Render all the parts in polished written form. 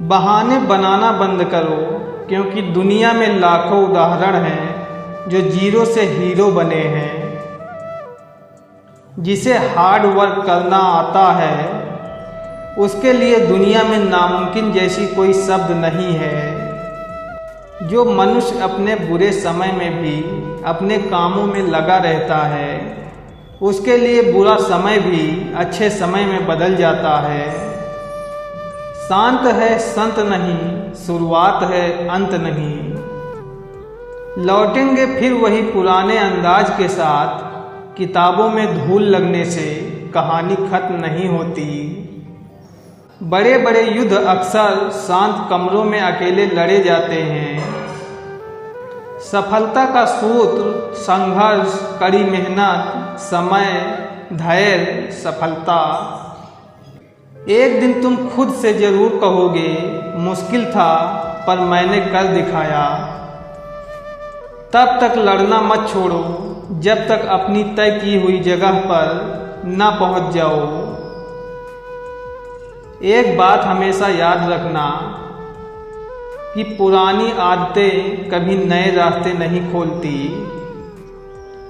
बहाने बनाना बंद करो, क्योंकि दुनिया में लाखों उदाहरण हैं जो जीरो से हीरो बने हैं। जिसे हार्ड वर्क करना आता है उसके लिए दुनिया में नामुमकिन जैसी कोई शब्द नहीं है। जो मनुष्य अपने बुरे समय में भी अपने कामों में लगा रहता है उसके लिए बुरा समय भी अच्छे समय में बदल जाता है। शांत है संत नहीं, शुरुआत है अंत नहीं। लौटेंगे फिर वही पुराने अंदाज के साथ, किताबों में धूल लगने से कहानी खत्म नहीं होती। बड़े बड़े युद्ध अक्सर शांत कमरों में अकेले लड़े जाते हैं। सफलता का सूत्र संघर्ष, कड़ी मेहनत, समय, धैर्य, सफलता। एक दिन तुम खुद से जरूर कहोगे मुश्किल था पर मैंने कर दिखाया। तब तक लड़ना मत छोड़ो जब तक अपनी तय की हुई जगह पर न पहुंच जाओ। एक बात हमेशा याद रखना कि पुरानी आदतें कभी नए रास्ते नहीं खोलती।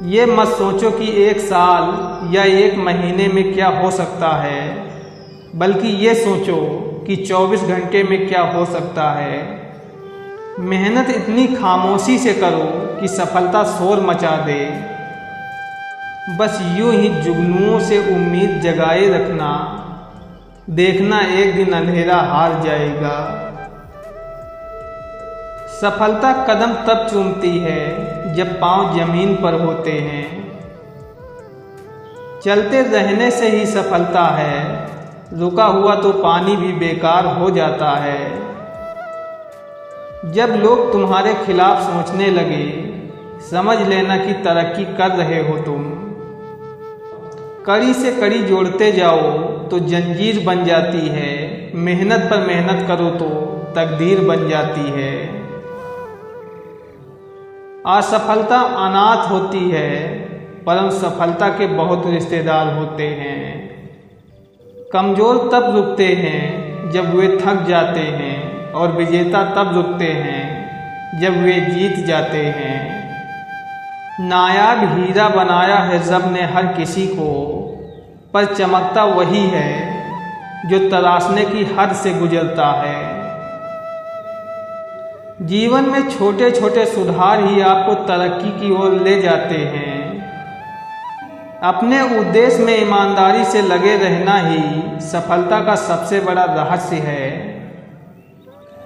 ये मत सोचो कि एक साल या एक महीने में क्या हो सकता है, बल्कि ये सोचो कि 24 घंटे में क्या हो सकता है। मेहनत इतनी खामोशी से करो कि सफलता शोर मचा दे। बस यूं ही जुगनुओं से उम्मीद जगाए रखना, देखना एक दिन अंधेरा हार जाएगा। सफलता कदम तब चूमती है जब पांव जमीन पर होते हैं। चलते रहने से ही सफलता है, रुका हुआ तो पानी भी बेकार हो जाता है। जब लोग तुम्हारे खिलाफ सोचने लगे, समझ लेना कि तरक्की कर रहे हो तुम। कड़ी से कड़ी जोड़ते जाओ तो जंजीर बन जाती है, मेहनत पर मेहनत करो तो तकदीर बन जाती है। असफलता अनाथ होती है, परंतु सफलता के बहुत रिश्तेदार होते हैं। कमजोर तब रुकते हैं जब वे थक जाते हैं, और विजेता तब रुकते हैं जब वे जीत जाते हैं। नायाब हीरा बनाया है रब ने हर किसी को, पर चमकता वही है जो तराशने की हद से गुजरता है। जीवन में छोटे छोटे सुधार ही आपको तरक्की की ओर ले जाते हैं। अपने उद्देश्य में ईमानदारी से लगे रहना ही सफलता का सबसे बड़ा रहस्य है।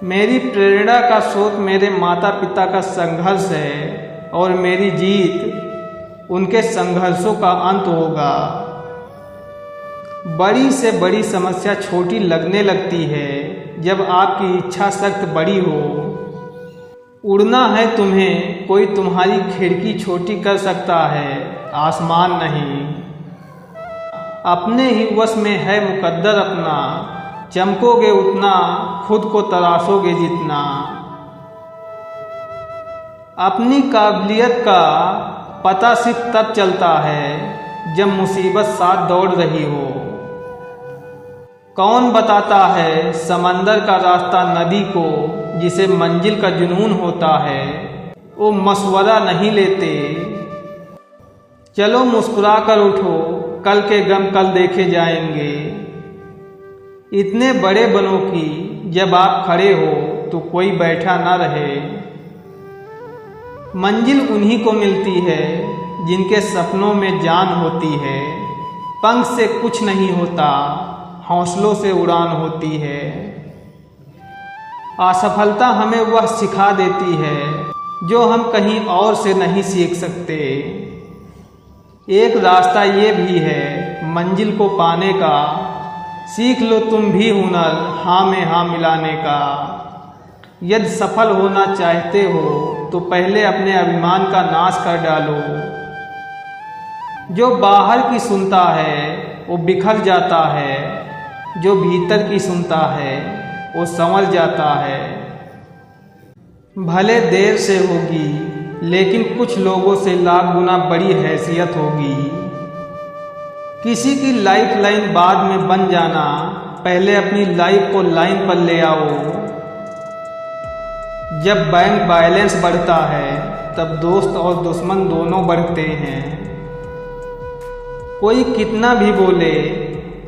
मेरी प्रेरणा का स्रोत मेरे माता पिता का संघर्ष है, और मेरी जीत उनके संघर्षों का अंत होगा। बड़ी से बड़ी समस्या छोटी लगने लगती है जब आपकी इच्छा सख्त बड़ी हो। उड़ना है तुम्हें, कोई तुम्हारी खिड़की छोटी कर सकता है, आसमान नहीं। अपने ही वश में है मुकद्दर अपना, चमकोगे उतना, खुद को तराशोगे जितना। अपनी काबिलियत का पता सिर्फ तब चलता है जब मुसीबत साथ दौड़ रही हो। कौन बताता है समंदर का रास्ता नदी को, जिसे मंजिल का जुनून होता है वो मशवरा नहीं लेते। चलो मुस्कुरा कर उठो, कल के गम कल देखे जाएंगे। इतने बड़े बनो कि जब आप खड़े हो तो कोई बैठा ना रहे। मंजिल उन्हीं को मिलती है जिनके सपनों में जान होती है। पंख से कुछ नहीं होता, हौसलों से उड़ान होती है। असफलता हमें वह सिखा देती है जो हम कहीं और से नहीं सीख सकते। एक रास्ता ये भी है मंजिल को पाने का, सीख लो तुम भी हुनर हाँ में हाँ मिलाने का। यदि सफल होना चाहते हो तो पहले अपने अभिमान का नाश कर डालो। जो बाहर की सुनता है वो बिखर जाता है, जो भीतर की सुनता है वो संवर जाता है। भले देर से होगी लेकिन कुछ लोगों से लाख गुना बड़ी हैसियत होगी। किसी की लाइफ लाइन बाद में बन जाना पहले अपनी लाइफ को लाइन पर ले आओ। जब बैंक बैलेंस बढ़ता है तब दोस्त और दुश्मन दोनों बढ़ते हैं। कोई कितना भी बोले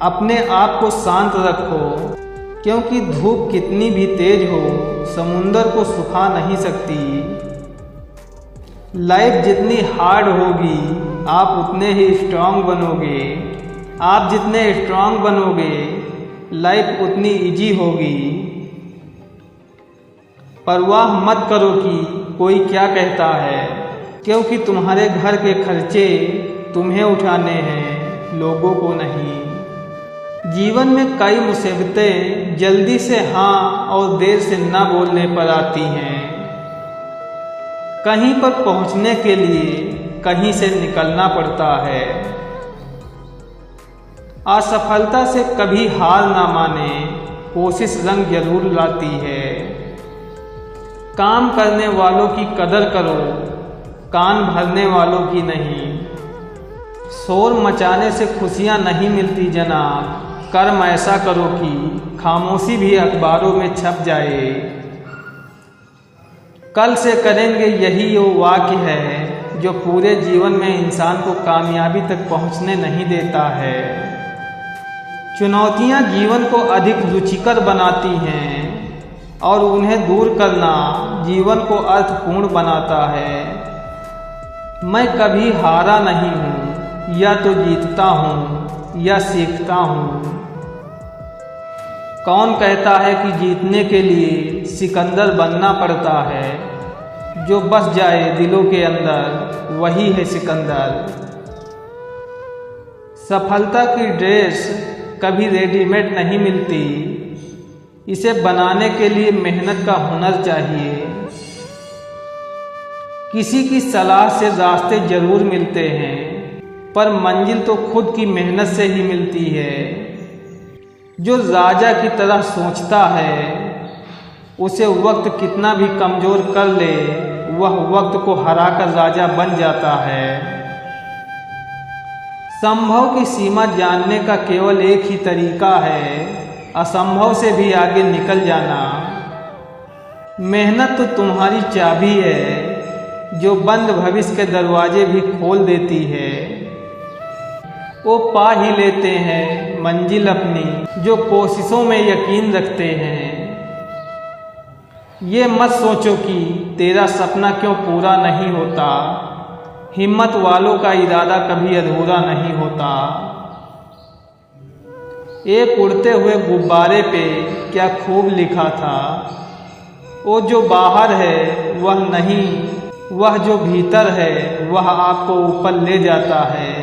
अपने आप को शांत रखो, क्योंकि धूप कितनी भी तेज हो समुंदर को सुखा नहीं सकती। लाइफ जितनी हार्ड होगी आप उतने ही स्ट्रांग बनोगे। आप जितने स्ट्रांग बनोगे लाइफ उतनी इजी होगी। परवाह मत करो कि कोई क्या कहता है, क्योंकि तुम्हारे घर के खर्चे तुम्हें उठाने हैं, लोगों को नहीं। जीवन में कई मुसीबतें जल्दी से हाँ और देर से ना बोलने पर आती हैं। कहीं पर पहुंचने के लिए कहीं से निकलना पड़ता है। असफलता से कभी हार ना माने, कोशिश रंग जरूर लाती है। काम करने वालों की कदर करो, कान भरने वालों की नहीं। शोर मचाने से खुशियां नहीं मिलती जनाब, कर्म ऐसा करो कि खामोशी भी अखबारों में छप जाए। कल से करेंगे यही वो वाक्य है जो पूरे जीवन में इंसान को कामयाबी तक पहुंचने नहीं देता है। चुनौतियां जीवन को अधिक रुचिकर बनाती हैं और उन्हें दूर करना जीवन को अर्थपूर्ण बनाता है। मैं कभी हारा नहीं हूँ, या तो जीतता हूँ या सीखता हूँ। कौन कहता है कि जीतने के लिए सिकंदर बनना पड़ता है? जो बस जाए दिलों के अंदर वही है सिकंदर। सफलता की ड्रेस कभी रेडीमेड नहीं मिलती, इसे बनाने के लिए मेहनत का हुनर चाहिए। किसी की सलाह से रास्ते जरूर मिलते हैं, पर मंजिल तो खुद की मेहनत से ही मिलती है। जो राजा की तरह सोचता है उसे वक्त कितना भी कमजोर कर ले, वह वक्त को हराकर राजा बन जाता है। संभव की सीमा जानने का केवल एक ही तरीका है, असंभव से भी आगे निकल जाना। मेहनत तो तुम्हारी चाबी है जो बंद भविष्य के दरवाजे भी खोल देती है। वो पा ही लेते हैं मंजिल अपनी जो कोशिशों में यकीन रखते हैं। ये मत सोचो कि तेरा सपना क्यों पूरा नहीं होता, हिम्मत वालों का इरादा कभी अधूरा नहीं होता। एक उड़ते हुए गुब्बारे पे क्या खूब लिखा था, वो जो बाहर है वह नहीं, वह जो भीतर है वह आपको ऊपर ले जाता है।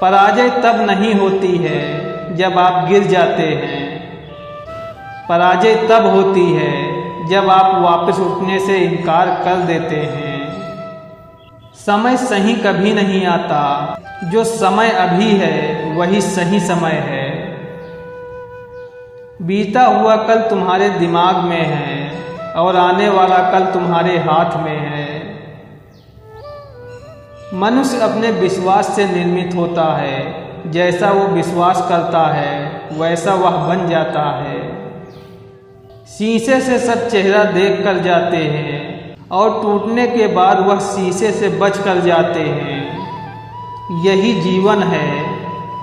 पराजय तब नहीं होती है जब आप गिर जाते हैं, पराजय तब होती है जब आप वापस उठने से इनकार कर देते हैं। समय सही कभी नहीं आता, जो समय अभी है वही सही समय है। बीता हुआ कल तुम्हारे दिमाग में है और आने वाला कल तुम्हारे हाथ में है। मनुष्य अपने विश्वास से निर्मित होता है, जैसा वो विश्वास करता है वैसा वह बन जाता है। शीशे से सब चेहरा देख कर जाते हैं और टूटने के बाद वह शीशे से बच कर जाते हैं। यही जीवन है,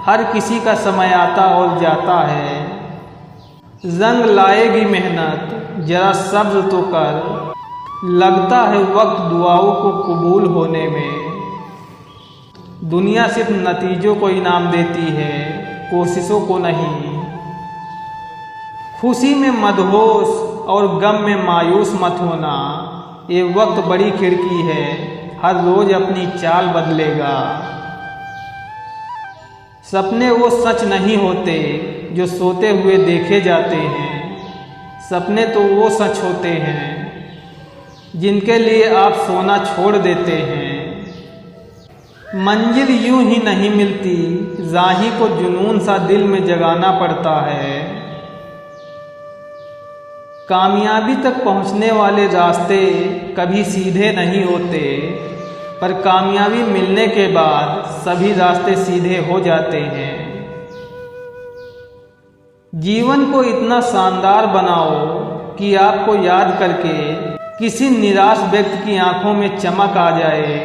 हर किसी का समय आता और जाता है। रंग लाएगी मेहनत, जरा सब्र तो कर, लगता है वक्त दुआओं को कबूल होने में। दुनिया सिर्फ नतीजों को इनाम देती है, कोशिशों को नहीं। खुशी में मदहोश और गम में मायूस मत होना, ये वक्त बड़ी खिड़की है, हर रोज अपनी चाल बदलेगा। सपने वो सच नहीं होते जो सोते हुए देखे जाते हैं, सपने तो वो सच होते हैं जिनके लिए आप सोना छोड़ देते हैं। मंजिल यूं ही नहीं मिलती, राही को जुनून सा दिल में जगाना पड़ता है। कामयाबी तक पहुंचने वाले रास्ते कभी सीधे नहीं होते, पर कामयाबी मिलने के बाद सभी रास्ते सीधे हो जाते हैं। जीवन को इतना शानदार बनाओ कि आपको याद करके किसी निराश व्यक्ति की आंखों में चमक आ जाए।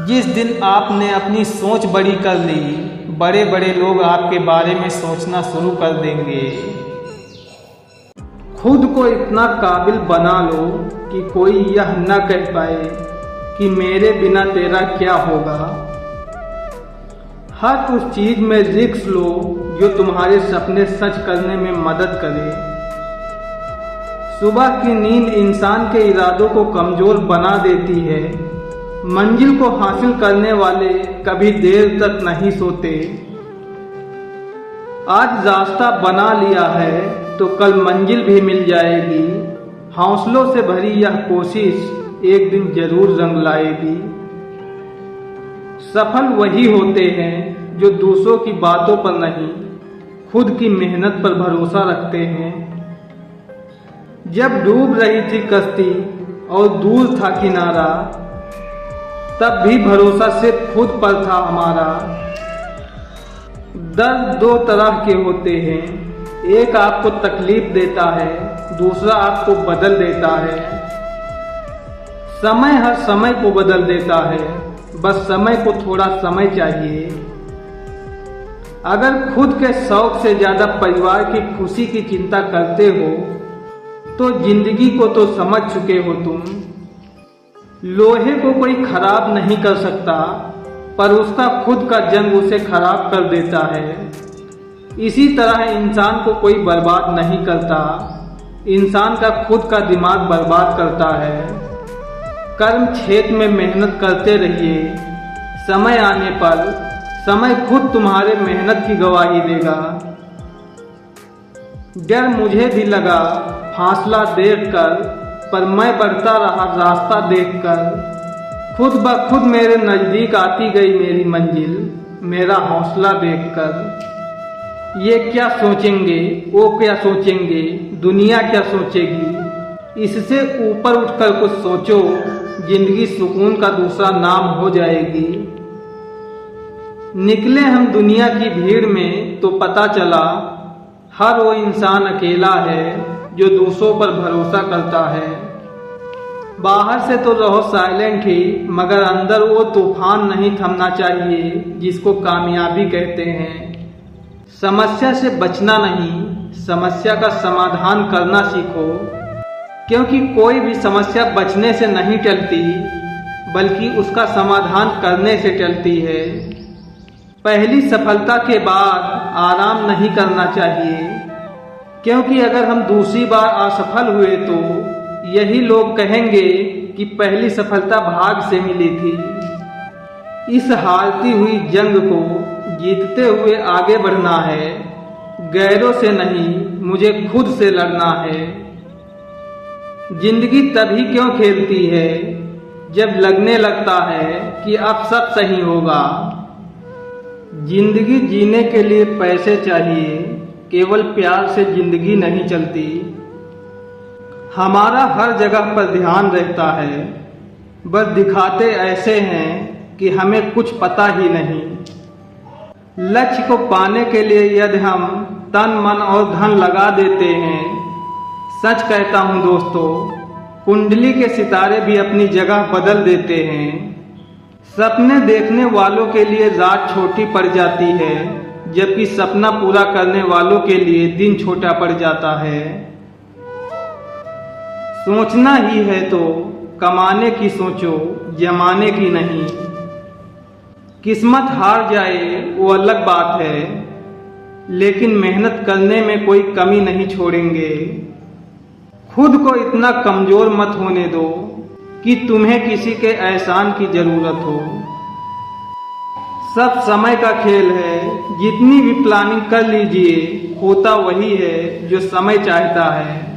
जिस दिन आपने अपनी सोच बड़ी कर ली, बड़े बड़े लोग आपके बारे में सोचना शुरू कर देंगे। खुद को इतना काबिल बना लो कि कोई यह न कह पाए कि मेरे बिना तेरा क्या होगा। हर उस चीज में रिस्क लो जो तुम्हारे सपने सच करने में मदद करे। सुबह की नींद इंसान के इरादों को कमजोर बना देती है। मंजिल को हासिल करने वाले कभी देर तक नहीं सोते। आज रास्ता बना लिया है तो कल मंजिल भी मिल जाएगी। हौसलों से भरी यह कोशिश एक दिन जरूर रंग लाएगी। सफल वही होते हैं जो दूसरों की बातों पर नहीं, खुद की मेहनत पर भरोसा रखते हैं। जब डूब रही थी कश्ती और दूर था किनारा, तब भी भरोसा सिर्फ खुद पर था हमारा। दर्द दो तरह के होते हैं, एक आपको तकलीफ देता है, दूसरा आपको बदल देता है। समय हर समय को बदल देता है, बस समय को थोड़ा समय चाहिए। अगर खुद के शौक से ज्यादा परिवार की खुशी की चिंता करते हो तो जिंदगी को तो समझ चुके हो तुम। लोहे को कोई खराब नहीं कर सकता, पर उसका खुद का जंग उसे खराब कर देता है। इसी तरह इंसान को कोई बर्बाद नहीं करता, इंसान का खुद का दिमाग बर्बाद करता है। कर्म क्षेत्र में मेहनत करते रहिए, समय आने पर समय खुद तुम्हारे मेहनत की गवाही देगा। डर मुझे भी लगा फासला देखकर, पर मैं बढ़ता रहा रास्ता देखकर। खुद ब खुद मेरे नजदीक आती गई मेरी मंजिल, मेरा हौसला देखकर। ये क्या सोचेंगे, वो क्या सोचेंगे, दुनिया क्या सोचेगी, इससे ऊपर उठकर कुछ सोचो, जिंदगी सुकून का दूसरा नाम हो जाएगी। निकले हम दुनिया की भीड़ में तो पता चला हर वो इंसान अकेला है जो दूसरों पर भरोसा करता है। बाहर से तो रहो साइलेंट ही, मगर अंदर वो तूफान नहीं थमना चाहिए जिसको कामयाबी कहते हैं। समस्या से बचना नहीं, समस्या का समाधान करना सीखो, क्योंकि कोई भी समस्या बचने से नहीं टलती, बल्कि उसका समाधान करने से टलती है। पहली सफलता के बाद आराम नहीं करना चाहिए, क्योंकि अगर हम दूसरी बार असफल हुए तो यही लोग कहेंगे कि पहली सफलता भाग से मिली थी। इस हारती हुई जंग को जीतते हुए आगे बढ़ना है, गैरों से नहीं मुझे खुद से लड़ना है। जिंदगी तभी क्यों खेलती है जब लगने लगता है कि अब सब सही होगा। जिंदगी जीने के लिए पैसे चाहिए, केवल प्यार से जिंदगी नहीं चलती। हमारा हर जगह पर ध्यान रहता है, बस दिखाते ऐसे हैं कि हमें कुछ पता ही नहीं। लक्ष्य को पाने के लिए यदि हम तन मन और धन लगा देते हैं, सच कहता हूँ दोस्तों, कुंडली के सितारे भी अपनी जगह बदल देते हैं। सपने देखने वालों के लिए रात छोटी पड़ जाती है, जबकि सपना पूरा करने वालों के लिए दिन छोटा पड़ जाता है। सोचना ही है तो कमाने की सोचो, जमाने की नहीं। किस्मत हार जाए वो अलग बात है, लेकिन मेहनत करने में कोई कमी नहीं छोड़ेंगे। खुद को इतना कमजोर मत होने दो कि तुम्हें किसी के एहसान की जरूरत हो। सब समय का खेल है, जितनी भी प्लानिंग कर लीजिए, होता वही है जो समय चाहता है।